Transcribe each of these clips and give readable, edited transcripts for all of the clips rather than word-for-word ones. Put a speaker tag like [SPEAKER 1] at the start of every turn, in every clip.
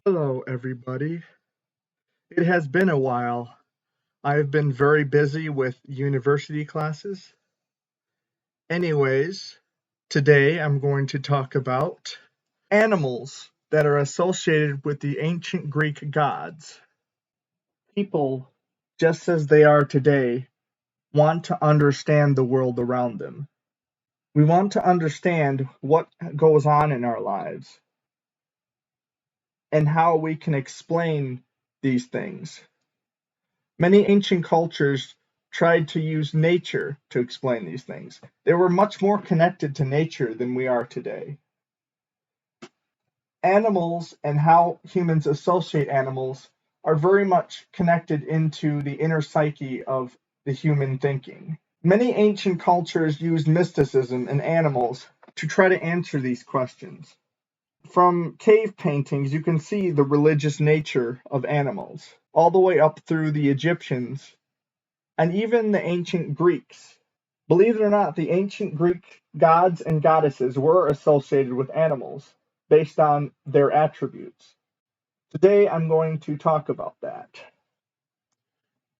[SPEAKER 1] Hello, everybody. It has been a while. I've been very busy with university classes. Anyways, today I'm going to talk about animals that are associated with the ancient Greek gods. People, just as they are today, want to understand the world around them. We want to understand what goes on in our lives and how we can explain these things. Many ancient cultures tried to use nature to explain these things. They were much more connected to nature than we are today. Animals and how humans associate animals are very much connected into the inner psyche of the human thinking. Many ancient cultures used mysticism and animals to try to answer these questions. From cave paintings, you can see the religious nature of animals, all the way up through the Egyptians and even the ancient Greeks. Believe it or not, the ancient Greek gods and goddesses were associated with animals based on their attributes. Today I'm going to talk about that.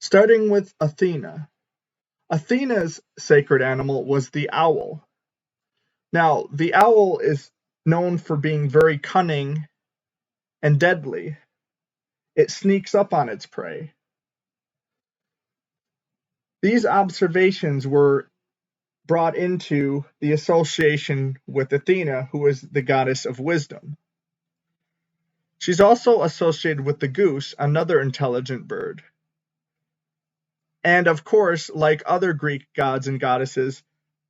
[SPEAKER 1] Starting with Athena. Athena's sacred animal was the owl. Now, the owl is known for being very cunning and deadly. It sneaks up on its prey. These observations were brought into the association with Athena, who is the goddess of wisdom. She's also associated with the goose, another intelligent bird. And of course, like other Greek gods and goddesses,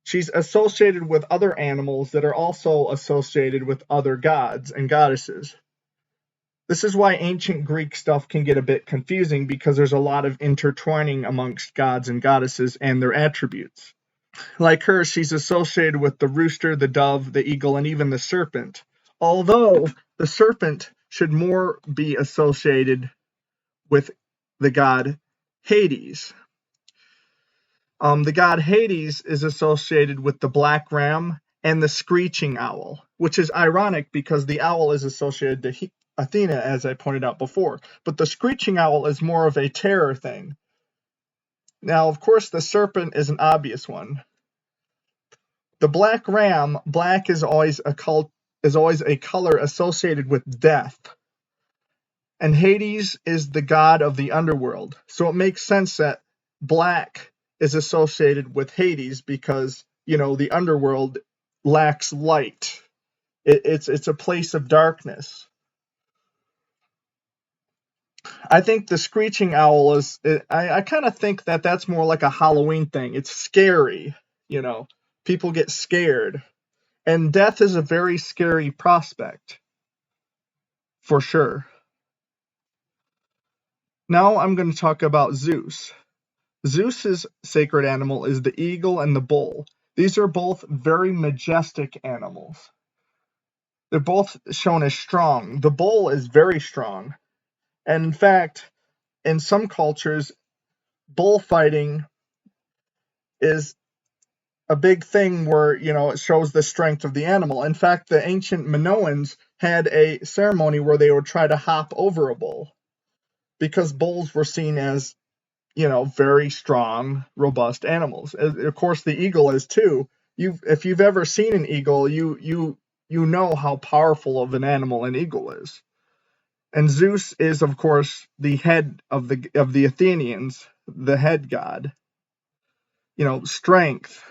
[SPEAKER 1] she's associated with other animals that are also associated with other gods and goddesses. This is why ancient Greek stuff can get a bit confusing, because there's a lot of intertwining amongst gods and goddesses and their attributes. Like her, she's associated with the rooster, the dove, the eagle, and even the serpent. Although the serpent should more be associated with the god Hades. The god Hades is associated with the black ram and the screeching owl, which is ironic because the owl is associated to Athena, as I pointed out before. But the screeching owl is more of a terror thing. Now, of course, the serpent is an obvious one. The black ram, black is always a color associated with death. And Hades is the god of the underworld. So it makes sense that black is associated with Hades because, the underworld lacks light. It's a place of darkness. I think the screeching owl I kind of think that that's more like a Halloween thing. It's scary, people get scared. And death is a very scary prospect, for sure. Now I'm going to talk about Zeus. Zeus's sacred animal is the eagle and the bull. These are both very majestic animals. They're both shown as strong. The bull is very strong. And in fact, in some cultures, bullfighting is a big thing where, it shows the strength of the animal. In fact, the ancient Minoans had a ceremony where they would try to hop over a bull because bulls were seen as, very strong, robust animals. Of course, the eagle is too. If you've ever seen an eagle, you know how powerful of an animal an eagle is. And Zeus is, of course, the head of the Athenians, the head god. Strength,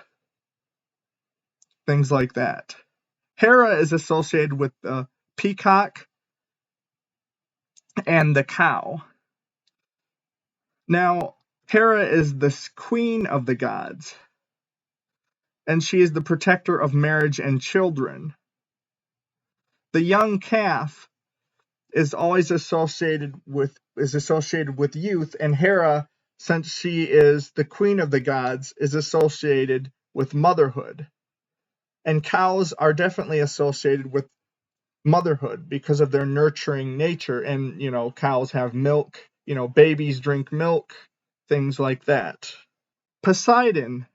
[SPEAKER 1] things like that. Hera is associated with the peacock and the cow. Now, Hera is the queen of the gods, and she is the protector of marriage and children. The young calf is always associated with youth, and Hera, since she is the queen of the gods, is associated with motherhood. And cows are definitely associated with motherhood because of their nurturing nature. And, cows have milk, babies drink milk, things like that. Poseidon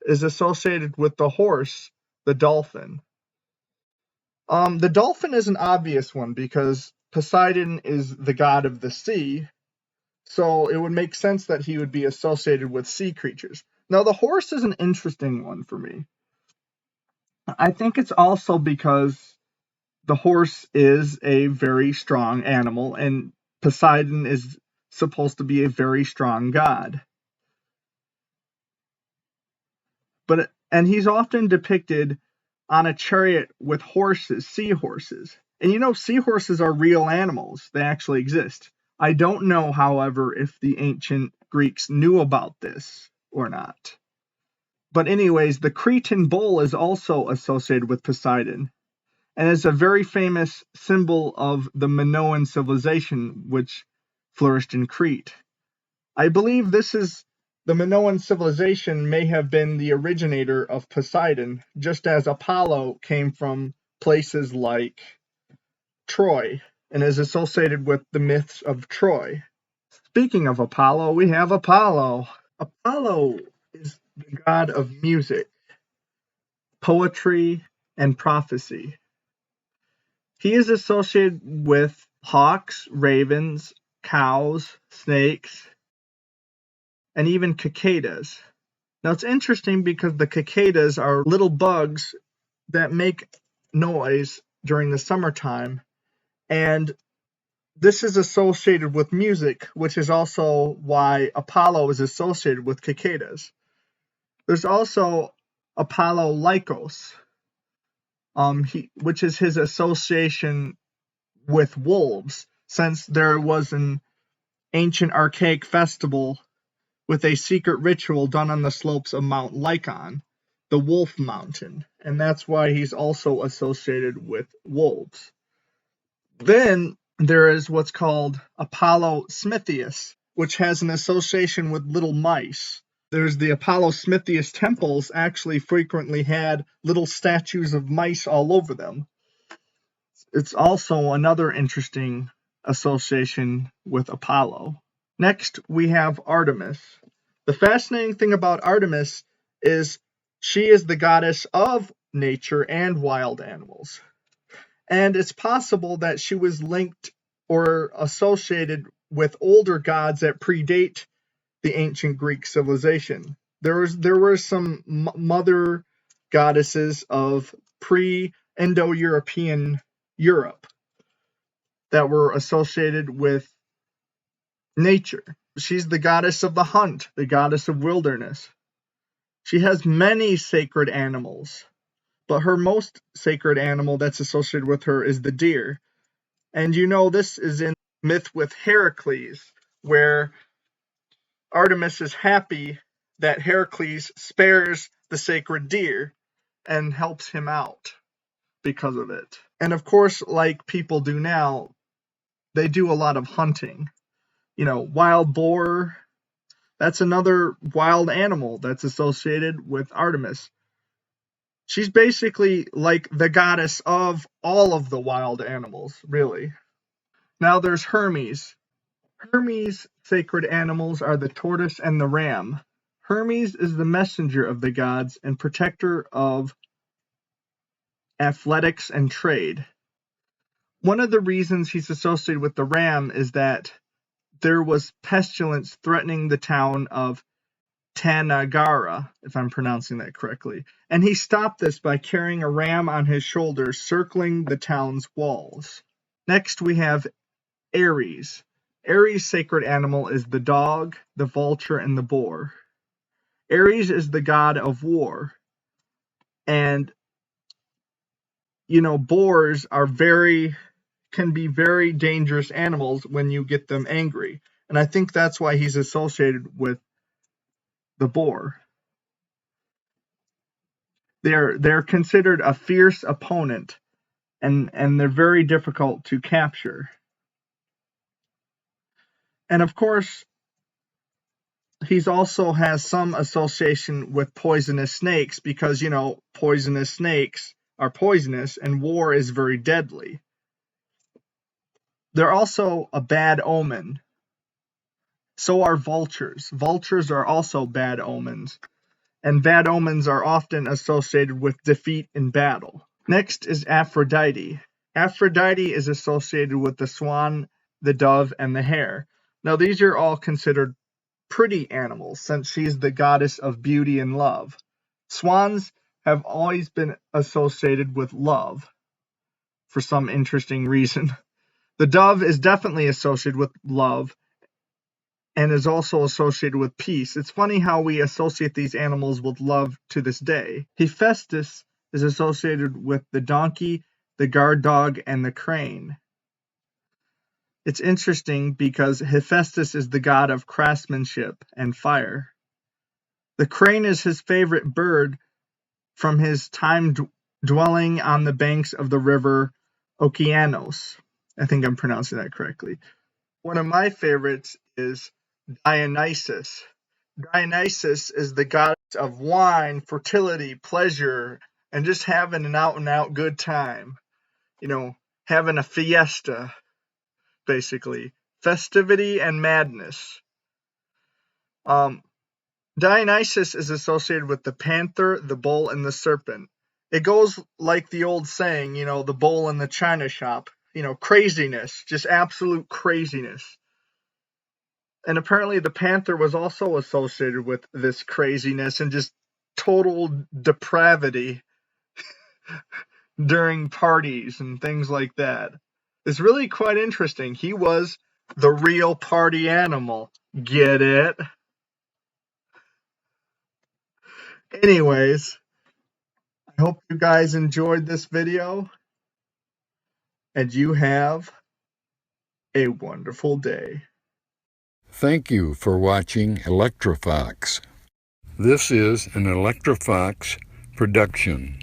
[SPEAKER 1] is associated with the horse, the dolphin. The dolphin is an obvious one because Poseidon is the god of the sea, so it would make sense that he would be associated with sea creatures. Now, the horse is an interesting one for me. I think it's also because the horse is a very strong animal, and Poseidon is supposed to be a very strong god. And he's often depicted on a chariot with horses, seahorses. And you know, seahorses are real animals. They actually exist. I don't know, however, if the ancient Greeks knew about this or not. But anyways, the Cretan bull is also associated with Poseidon, and is a very famous symbol of the Minoan civilization which flourished in Crete. I believe the Minoan civilization may have been the originator of Poseidon, just as Apollo came from places like Troy and is associated with the myths of Troy. Speaking of Apollo, we have Apollo. Apollo is the god of music, poetry, and prophecy. He is associated with hawks, ravens, cows, snakes, and even cicadas. Now it's interesting because the cicadas are little bugs that make noise during the summertime, and this is associated with music, which is also why Apollo is associated with cicadas. There's also Apollo Lycos, which is his association with wolves, since there was an ancient archaic festival with a secret ritual done on the slopes of Mount Lycaon, the Wolf Mountain, and that's why he's also associated with wolves. Then there is what's called Apollo Smithius, which has an association with little mice. There's the Apollo Smithius temples actually frequently had little statues of mice all over them. It's also another interesting association with Apollo. Next, we have Artemis. The fascinating thing about Artemis is she is the goddess of nature and wild animals. And it's possible that she was linked or associated with older gods that predate the ancient Greek civilization. There were some mother goddesses of pre-Indo-European Europe that were associated with nature. She's the goddess of the hunt, the goddess of wilderness. She has many sacred animals, but her most sacred animal that's associated with her is the deer. And you know, this is in myth with Heracles, where Artemis is happy that Heracles spares the sacred deer and helps him out because of it. And of course, like people do now, they do a lot of hunting. You know, wild boar, that's another wild animal that's associated with Artemis. She's basically like the goddess of all of the wild animals, really. Now there's Hermes. Hermes' sacred animals are the tortoise and the ram. Hermes is the messenger of the gods and protector of athletics and trade. One of the reasons he's associated with the ram is that there was pestilence threatening the town of Tanagara, if I'm pronouncing that correctly, and he stopped this by carrying a ram on his shoulders circling the town's walls. Next we have Ares. Ares' sacred animal is the dog, the vulture, and the boar. Ares is the god of war, and you know, boars can be very dangerous animals when you get them angry, and I think that's why he's associated with the boar. They're considered a fierce opponent, and they're very difficult to capture. And of course, he's also has some association with poisonous snakes because, you know, poisonous snakes are poisonous and war is very deadly. They're also a bad omen. So are vultures. Vultures are also bad omens, and bad omens are often associated with defeat in battle. Next is Aphrodite. Aphrodite is associated with the swan, the dove, and the hare. Now, these are all considered pretty animals since she's the goddess of beauty and love. Swans have always been associated with love for some interesting reason. The dove is definitely associated with love and is also associated with peace. It's funny how we associate these animals with love to this day. Hephaestus is associated with the donkey, the guard dog, and the crane. It's interesting because Hephaestus is the god of craftsmanship and fire. The crane is his favorite bird from his time dwelling on the banks of the river Okeanos. I think I'm pronouncing that correctly. One of my favorites is Dionysus. Dionysus is the goddess of wine, fertility, pleasure, and just having an out-and-out good time. You know, having a fiesta, basically. Festivity and madness. Dionysus is associated with the panther, the bull, and the serpent. It goes like the old saying, you know, the bull in the china shop. You know, craziness, just absolute craziness. And apparently the panther was also associated with this craziness and just total depravity during parties and things like that. It's really quite interesting. He was the real party animal. Get it? Anyways, I hope you guys enjoyed this video and you have a wonderful day.
[SPEAKER 2] Thank you for watching Electrofox. This is an Electrofox production.